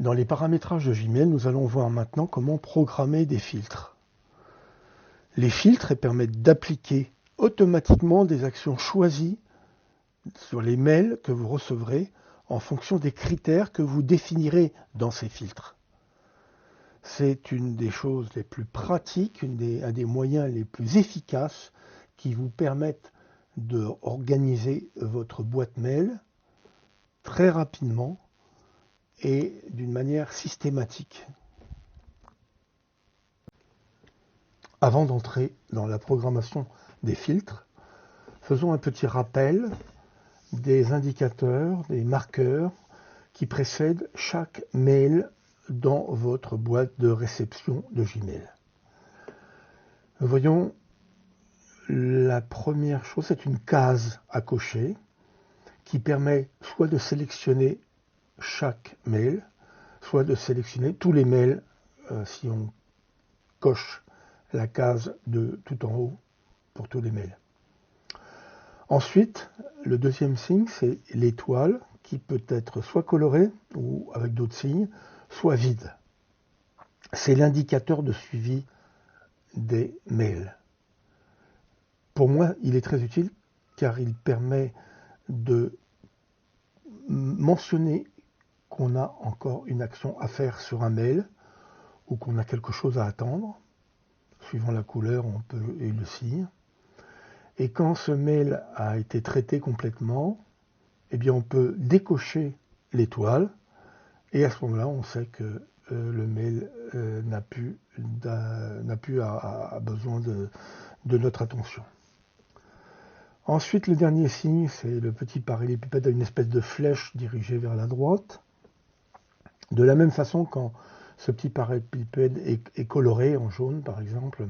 Dans les paramétrages de Gmail, nous allons voir maintenant comment programmer des filtres. Les filtres permettent d'appliquer automatiquement des actions choisies sur les mails que vous recevrez en fonction des critères que vous définirez dans ces filtres. C'est une des choses les plus pratiques, un des moyens les plus efficaces qui vous permettent d'organiser votre boîte mail très rapidement et d'une manière systématique. Avant d'entrer dans la programmation des filtres, faisons un petit rappel des indicateurs, des marqueurs qui précèdent chaque mail dans votre boîte de réception de Gmail. Voyons, la première chose, c'est une case à cocher qui permet soit de sélectionner chaque mail, soit de sélectionner tous les mails si on coche la case de tout en haut pour tous les mails. Ensuite, le deuxième signe, c'est l'étoile qui peut être soit colorée ou avec d'autres signes, soit vide. C'est l'indicateur de suivi des mails. Pour moi, il est très utile car il permet de mentionner qu'on a encore une action à faire sur un mail ou qu'on a quelque chose à attendre. Suivant la couleur et le signe. Et quand ce mail a été traité complètement, eh bien on peut décocher l'étoile et à ce moment-là, on sait que le mail n'a plus besoin de notre attention. Ensuite, le dernier signe, c'est le petit parallélépipède à une espèce de flèche dirigée vers la droite. De la même façon, quand ce petit parallélépipède est coloré en jaune, par exemple,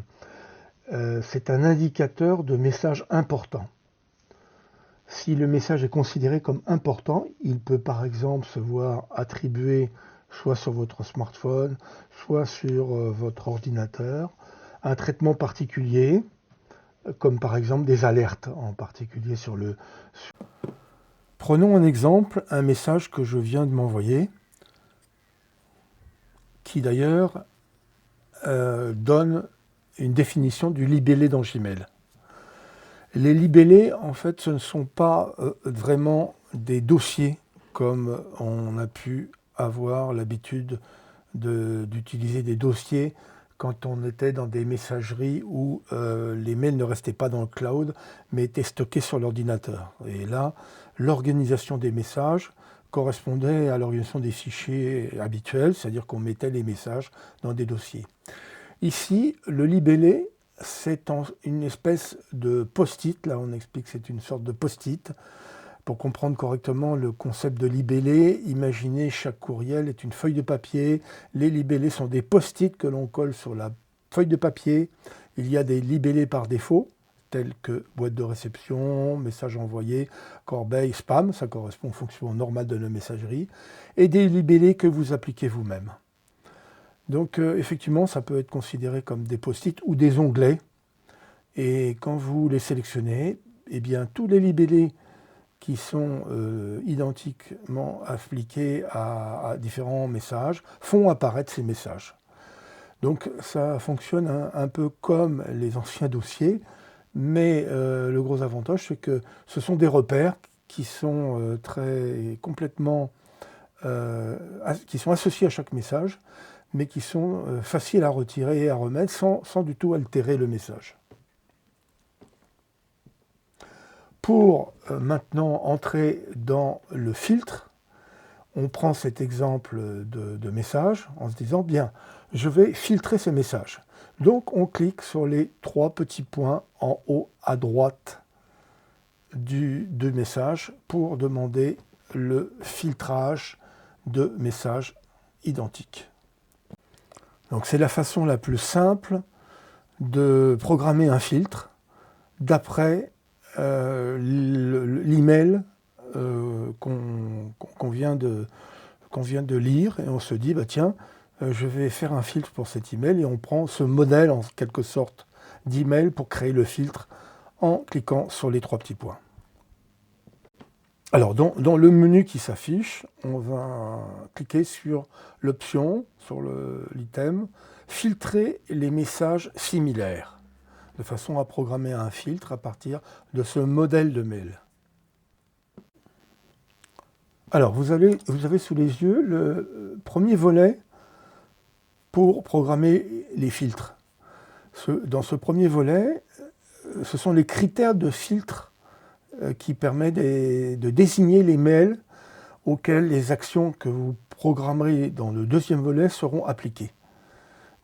c'est un indicateur de message important. Si le message est considéré comme important, il peut par exemple se voir attribué soit sur votre smartphone, soit sur votre ordinateur, un traitement particulier, comme par exemple des alertes, en particulier sur le... Prenons un exemple, un message que je viens de m'envoyer, qui d'ailleurs donne une définition du libellé dans Gmail. Les libellés, en fait, ce ne sont pas vraiment des dossiers comme on a pu avoir l'habitude d'utiliser des dossiers quand on était dans des messageries où les mails ne restaient pas dans le cloud, mais étaient stockés sur l'ordinateur. Et là, l'organisation des messages correspondait à l'organisation des fichiers habituels, c'est-à-dire qu'on mettait les messages dans des dossiers. Ici, le libellé, c'est une espèce de post-it. Là, on explique que c'est une sorte de post-it. Pour comprendre correctement le concept de libellé, imaginez chaque courriel est une feuille de papier. Les libellés sont des post-it que l'on colle sur la feuille de papier. Il y a des libellés par défaut, tels que boîte de réception, message envoyé, corbeille, spam, ça correspond au fonctionnement normal de la messagerie, et des libellés que vous appliquez vous-même. Donc effectivement, ça peut être considéré comme des post-it ou des onglets. Et quand vous les sélectionnez, eh bien, tous les libellés qui sont identiquement appliqués à différents messages font apparaître ces messages. Donc ça fonctionne un peu comme les anciens dossiers, mais le gros avantage, c'est que ce sont des repères qui sont qui sont associés à chaque message, mais qui sont faciles à retirer et à remettre sans du tout altérer le message. Pour maintenant entrer dans le filtre, on prend cet exemple de message en se disant, bien, je vais filtrer ces messages. Donc on clique sur les trois petits points en haut à droite du message pour demander le filtrage de messages identiques. Donc c'est la façon la plus simple de programmer un filtre d'après l'email qu'on vient de lire et on se dit bah tiens je vais faire un filtre pour cet email et on prend ce modèle en quelque sorte d'email pour créer le filtre en cliquant sur les trois petits points. Alors, dans le menu qui s'affiche, on va cliquer sur l'option, sur l'item, filtrer les messages similaires, de façon à programmer un filtre à partir de ce modèle de mail. Alors, vous avez sous les yeux le premier volet pour programmer les filtres. Dans ce premier volet, ce sont les critères de filtre qui permettent de désigner les mails auxquels les actions que vous programmerez dans le deuxième volet seront appliquées.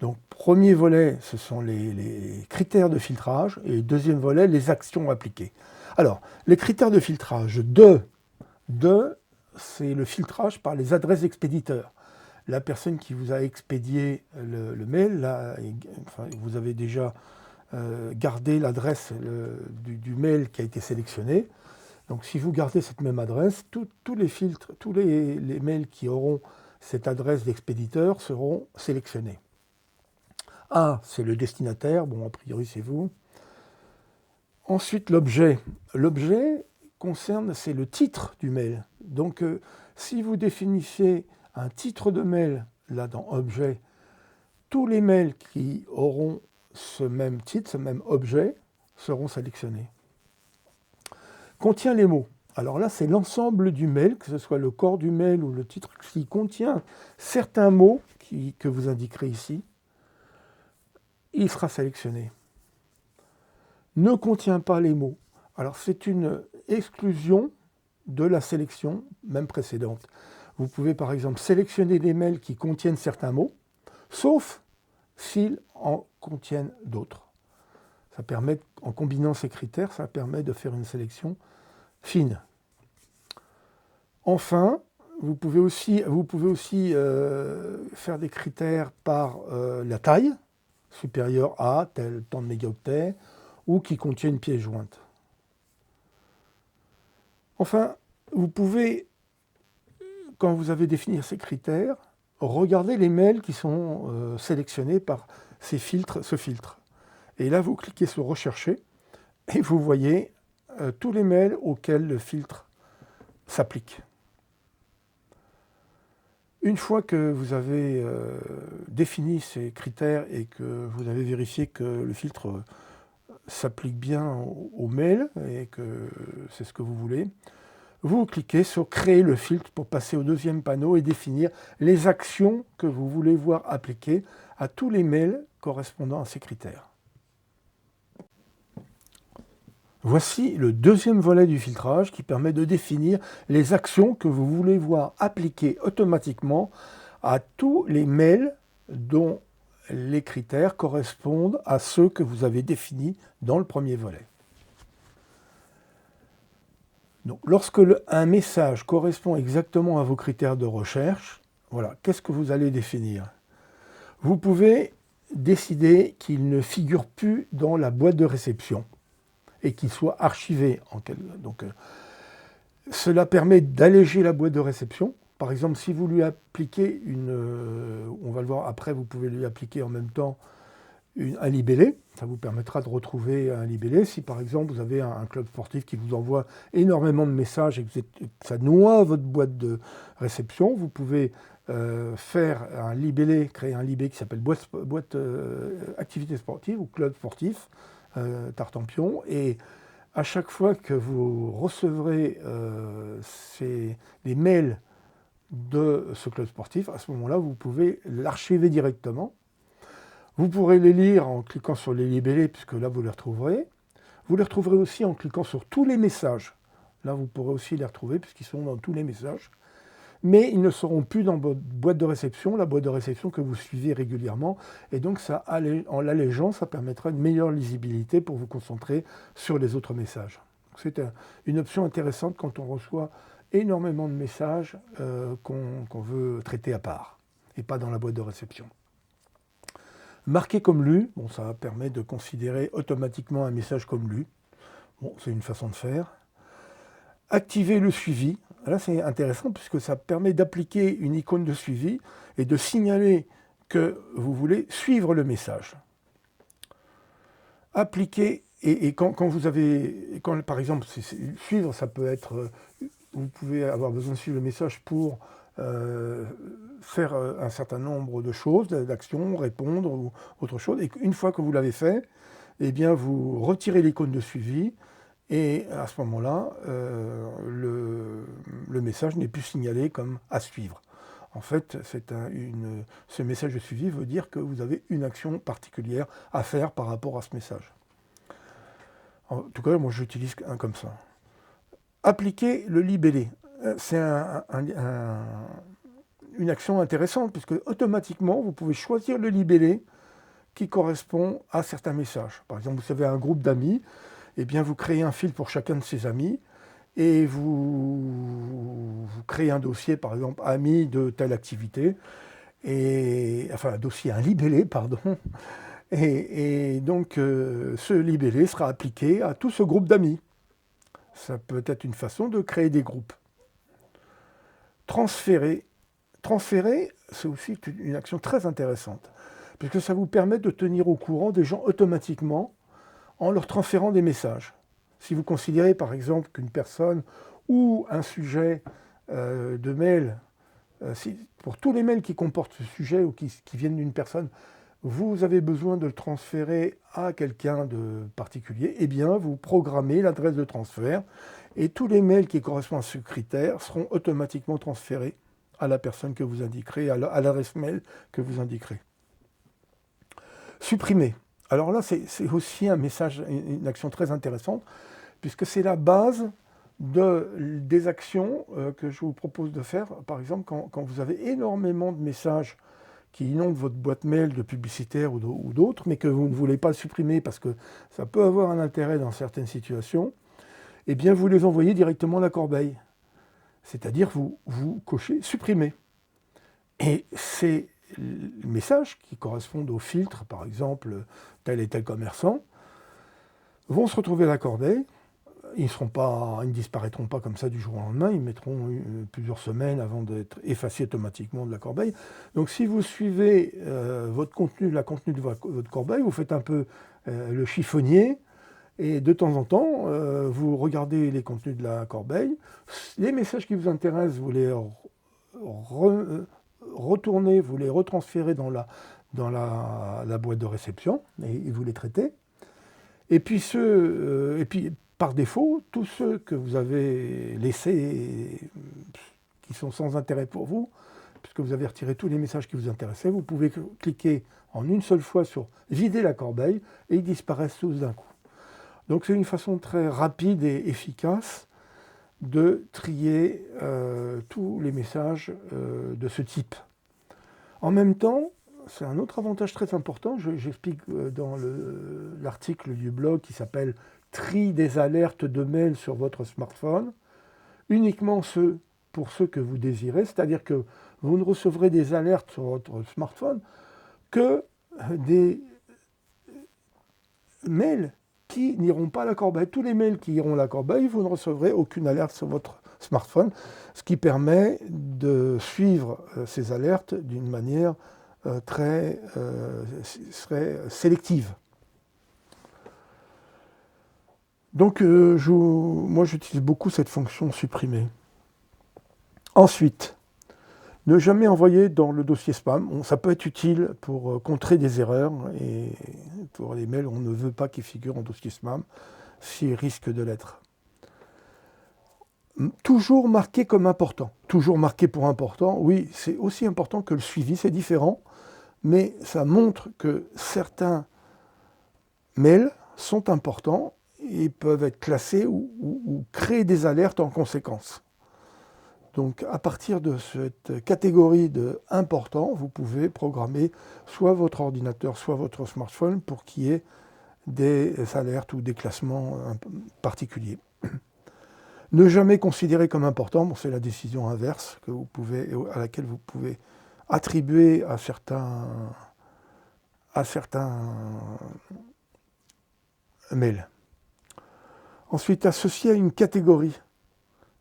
Donc, premier volet, ce sont les critères de filtrage, et deuxième volet, les actions appliquées. Alors, les critères de filtrage, c'est le filtrage par les adresses expéditeurs. La personne qui vous a expédié le mail, là, enfin, vous avez déjà gardé l'adresse du mail qui a été sélectionné. Donc si vous gardez cette même adresse, tous les filtres, tous les mails qui auront cette adresse d'expéditeur seront sélectionnés. A, c'est le destinataire, bon a priori c'est vous. Ensuite l'objet. L'objet concerne, c'est le titre du mail. Donc si vous définissez un titre de mail, là dans objet, tous les mails qui auront ce même titre, ce même objet, seront sélectionnés. Contient les mots. Alors là, c'est l'ensemble du mail, que ce soit le corps du mail ou le titre, qui contient certains mots que vous indiquerez ici. Il sera sélectionné. Ne contient pas les mots. Alors c'est une exclusion de la sélection, même précédente. Vous pouvez par exemple sélectionner des mails qui contiennent certains mots, sauf s'ils en contiennent d'autres. Ça permet, en combinant ces critères, ça permet de faire une sélection fine. Enfin, vous pouvez aussi faire des critères par la taille, supérieure à tel tant de mégaoctets, ou qui contient une pièce jointe. Enfin, vous pouvez, quand vous avez défini ces critères, regarder les mails qui sont sélectionnés par ce filtre. Et là, vous cliquez sur « Rechercher » et vous voyez tous les mails auxquels le filtre s'applique. Une fois que vous avez défini ces critères et que vous avez vérifié que le filtre s'applique bien aux mails et que c'est ce que vous voulez, vous cliquez sur « Créer le filtre » pour passer au deuxième panneau et définir les actions que vous voulez voir appliquées à tous les mails correspondant à ces critères. Voici le deuxième volet du filtrage qui permet de définir les actions que vous voulez voir appliquées automatiquement à tous les mails dont les critères correspondent à ceux que vous avez définis dans le premier volet. Donc, lorsque un message correspond exactement à vos critères de recherche, voilà, qu'est-ce que vous allez définir? Vous pouvez décider qu'il ne figure plus dans la boîte de réception et qu'il soit archivé. Donc, cela permet d'alléger la boîte de réception. Par exemple, si vous lui appliquez on va le voir après, vous pouvez lui appliquer en même temps un libellé. Ça vous permettra de retrouver un libellé. Si par exemple vous avez un club sportif qui vous envoie énormément de messages et que ça noie votre boîte de réception, vous pouvez faire un libellé, créer un libellé qui s'appelle boîte activité sportive ou club sportif, Tartampion, et à chaque fois que vous recevrez les mails de ce club sportif, à ce moment-là, vous pouvez l'archiver directement. Vous pourrez les lire en cliquant sur les libellés, puisque là, vous les retrouverez. Vous les retrouverez aussi en cliquant sur tous les messages. Là, vous pourrez aussi les retrouver, puisqu'ils sont dans tous les messages. Mais ils ne seront plus dans votre boîte de réception, la boîte de réception que vous suivez régulièrement. Et donc, en l'allégeant, ça permettra une meilleure lisibilité pour vous concentrer sur les autres messages. C'est une option intéressante quand on reçoit énormément de messages qu'on veut traiter à part, et pas dans la boîte de réception. Marquer comme lu, bon, ça permet de considérer automatiquement un message comme lu. Bon, c'est une façon de faire. Activer le suivi. Là, c'est intéressant puisque ça permet d'appliquer une icône de suivi et de signaler que vous voulez suivre le message. Appliquer, et quand par exemple, suivre, ça peut être vous pouvez avoir besoin de suivre le message pour faire un certain nombre de choses, d'actions, répondre ou autre chose. Et une fois que vous l'avez fait, eh bien, vous retirez l'icône de suivi et à ce moment-là, le message n'est plus signalé comme à suivre. En fait, ce message de suivi veut dire que vous avez une action particulière à faire par rapport à ce message. En tout cas, moi j'utilise un comme ça. Appliquer le libellé. C'est une action intéressante puisque automatiquement, vous pouvez choisir le libellé qui correspond à certains messages. Par exemple, vous avez un groupe d'amis, eh bien vous créez un fil pour chacun de ces amis et vous créez un dossier, par exemple, amis de telle activité, enfin un dossier, un libellé, pardon, et donc ce libellé sera appliqué à tout ce groupe d'amis. Ça peut être une façon de créer des groupes. Transférer, c'est aussi une action très intéressante, puisque ça vous permet de tenir au courant des gens automatiquement en leur transférant des messages. Si vous considérez par exemple qu'une personne ou un sujet de mail, pour tous les mails qui comportent ce sujet ou qui viennent d'une personne, vous avez besoin de le transférer à quelqu'un de particulier, eh bien vous programmez l'adresse de transfert et tous les mails qui correspondent à ce critère seront automatiquement transférés à la personne que vous indiquerez, à l'adresse mail que vous indiquerez. Supprimer. Alors là, c'est aussi un message, une action très intéressante, puisque c'est la base des actions que je vous propose de faire. Par exemple, quand vous avez énormément de messages qui inondent votre boîte mail de publicitaires ou d'autres, mais que vous ne voulez pas supprimer parce que ça peut avoir un intérêt dans certaines situations, eh bien vous les envoyez directement à la corbeille. C'est-à-dire vous cochez « supprimer ». Et ces messages qui correspondent au filtre, par exemple, tel et tel commerçant, vont se retrouver à la corbeille. Ils ne disparaîtront pas comme ça du jour au lendemain, ils mettront plusieurs semaines avant d'être effacés automatiquement de la corbeille. Donc si vous suivez la contenu de votre corbeille, vous faites un peu le chiffonnier, et de temps en temps, vous regardez les contenus de la corbeille, les messages qui vous intéressent, vous les retournez, vous les retransférez dans la boîte de réception, et vous les traitez. Et puis par défaut, tous ceux que vous avez laissés, qui sont sans intérêt pour vous, puisque vous avez retiré tous les messages qui vous intéressaient, vous pouvez cliquer en une seule fois sur « vider la corbeille » et ils disparaissent tous d'un coup. Donc c'est une façon très rapide et efficace de trier tous les messages de ce type. En même temps, c'est un autre avantage très important, j'explique dans l'article du blog qui s'appelle « Tri des alertes de mails sur votre smartphone », uniquement pour ceux que vous désirez, c'est-à-dire que vous ne recevrez des alertes sur votre smartphone que des mails qui n'iront pas à la corbeille. Tous les mails qui iront à la corbeille, vous ne recevrez aucune alerte sur votre smartphone, ce qui permet de suivre ces alertes d'une manière très sélective. Donc, moi, j'utilise beaucoup cette fonction supprimer. Ensuite, ne jamais envoyer dans le dossier spam. Ça peut être utile pour contrer des erreurs et pour les mails, on ne veut pas qu'ils figurent en dossier spam s'ils risquent de l'être. Toujours marqué comme important. Toujours marqué pour important, oui, c'est aussi important que le suivi, c'est différent, mais ça montre que certains mails sont importants et peuvent être classés ou créer des alertes en conséquence. Donc à partir de cette catégorie de important, vous pouvez programmer soit votre ordinateur, soit votre smartphone pour qu'il y ait des alertes ou des classements particuliers. Ne jamais considérer comme important, c'est la décision inverse à laquelle vous pouvez attribuer à certains mails. Ensuite, associer à une catégorie.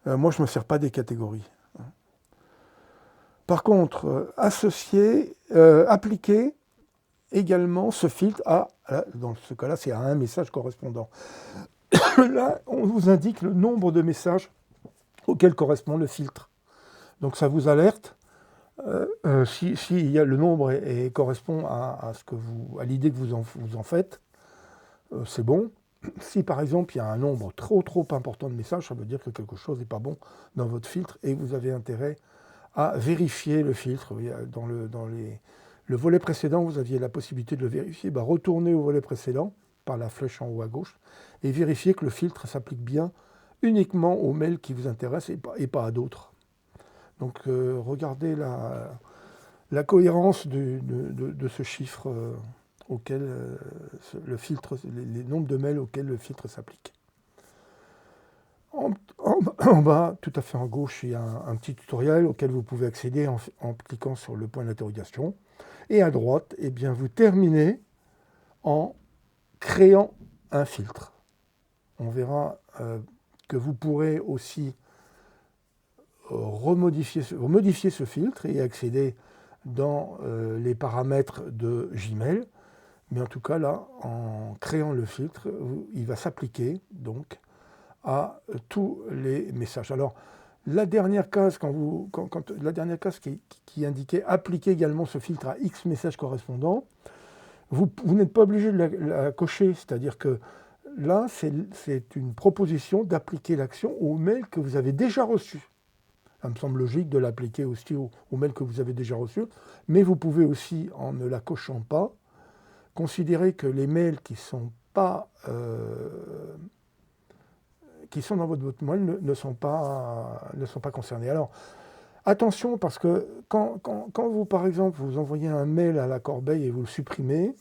Moi, je ne me sers pas des catégories. Par contre, appliquer également ce filtre dans ce cas-là, c'est à un message correspondant. Là, on vous indique le nombre de messages auquel correspond le filtre. Donc ça vous alerte si le nombre correspond à l'idée que vous en faites, c'est bon. Si par exemple il y a un nombre trop important de messages, ça veut dire que quelque chose n'est pas bon dans votre filtre et vous avez intérêt à vérifier le filtre. Dans le volet précédent, vous aviez la possibilité de le vérifier. Retournez au volet précédent par la flèche en haut à gauche et vérifiez que le filtre s'applique bien uniquement aux mails qui vous intéressent et pas à d'autres. Donc regardez la cohérence de ce chiffre auquel le filtre, les nombres de mails auxquels le filtre s'applique. En bas, tout à fait en gauche, il y a un petit tutoriel auquel vous pouvez accéder en cliquant sur le point d'interrogation. Et à droite, eh bien, vous terminez en créant un filtre. On verra que vous pourrez aussi modifier ce filtre et accéder dans les paramètres de Gmail. Mais en tout cas, là, en créant le filtre, il va s'appliquer donc à tous les messages. Alors, la dernière case, la dernière case qui indiquait appliquer également ce filtre à X messages correspondants, vous n'êtes pas obligé de la cocher, c'est-à-dire que là, c'est une proposition d'appliquer l'action aux mails que vous avez déjà reçus. Ça me semble logique de l'appliquer aussi aux mails que vous avez déjà reçus, mais vous pouvez aussi, en ne la cochant pas, considérer que les mails qui sont dans votre boîte mail ne sont pas concernés. Alors, attention, parce que quand vous, par exemple, vous envoyez un mail à la corbeille et vous le supprimez,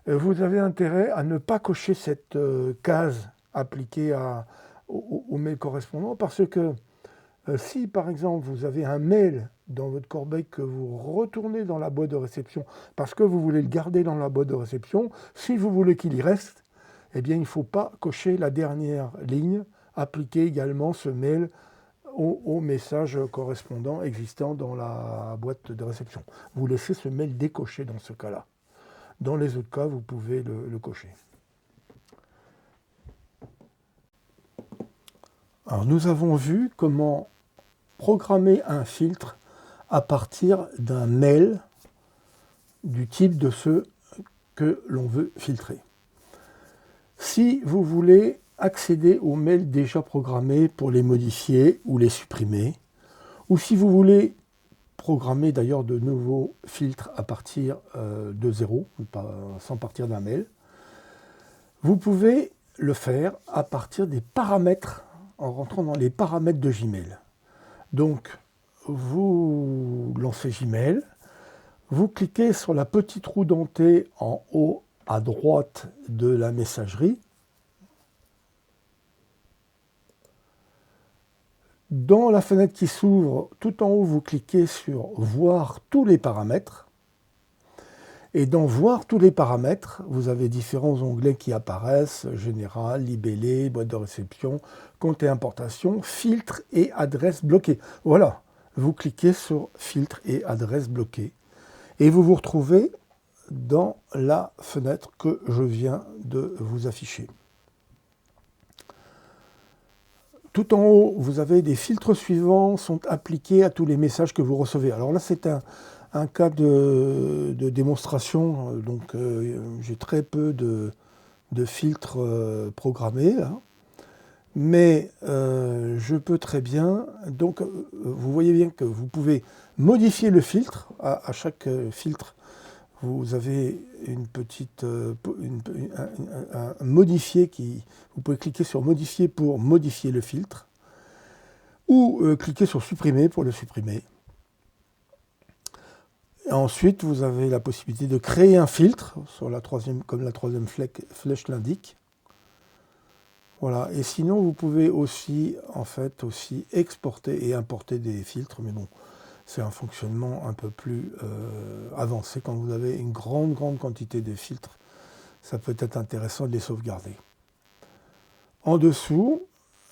vous avez intérêt à ne pas cocher cette case appliquée au mail correspondant, parce que si, par exemple, vous avez un mail dans votre corbeille que vous retournez dans la boîte de réception parce que vous voulez le garder dans la boîte de réception, si vous voulez qu'il y reste, eh bien, il ne faut pas cocher la dernière ligne, appliquer également ce mail au message correspondant existant dans la boîte de réception. Vous laissez ce mail décoché dans ce cas-là. Dans les autres cas, vous pouvez le cocher. Alors, nous avons vu comment programmer un filtre à partir d'un mail du type de ceux que l'on veut filtrer. Si vous voulez accéder aux mails déjà programmés pour les modifier ou les supprimer, ou si vous voulez programmer d'ailleurs de nouveaux filtres à partir de zéro, sans partir d'un mail, vous pouvez le faire à partir des paramètres, en rentrant dans les paramètres de Gmail. Donc, vous lancez Gmail, vous cliquez sur la petite roue dentée en haut à droite de la messagerie. Dans la fenêtre qui s'ouvre, tout en haut, vous cliquez sur « Voir tous les paramètres ». Et dans « Voir tous les paramètres », vous avez différents onglets qui apparaissent, Général, Libellé, Boîte de réception, Compte et importation, Filtre et Adresse bloquée. Voilà, vous cliquez sur « Filtre et Adresse bloquée » et vous vous retrouvez dans la fenêtre que je viens de vous afficher. Tout en haut, vous avez des filtres suivants sont appliqués à tous les messages que vous recevez. Alors là, c'est un cas de démonstration, donc j'ai très peu de filtres programmés, là. Mais je peux très bien, donc vous voyez bien que vous pouvez modifier le filtre, à chaque filtre, vous avez une petite un modifier vous pouvez cliquer sur modifier pour modifier le filtre ou cliquer sur supprimer pour le supprimer. Et ensuite, vous avez la possibilité de créer un filtre sur comme la troisième flèche l'indique. Voilà. Et sinon, vous pouvez aussi exporter et importer des filtres, mais bon, c'est un fonctionnement un peu plus avancé. Quand vous avez une grande quantité de filtres, ça peut être intéressant de les sauvegarder. En dessous,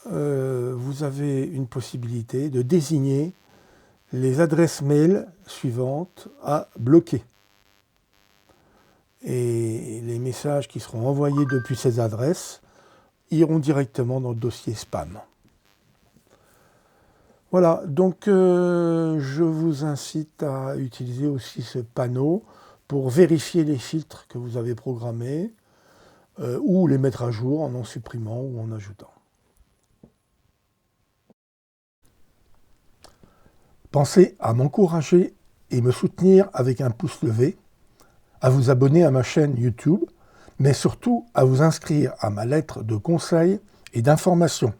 vous avez une possibilité de désigner les adresses mail suivantes à bloquer. Et les messages qui seront envoyés depuis ces adresses iront directement dans le dossier spam. Voilà, donc je vous incite à utiliser aussi ce panneau pour vérifier les filtres que vous avez programmés ou les mettre à jour en supprimant ou en ajoutant. Pensez à m'encourager et me soutenir avec un pouce levé, à vous abonner à ma chaîne YouTube, mais surtout à vous inscrire à ma lettre de conseils et d'informations.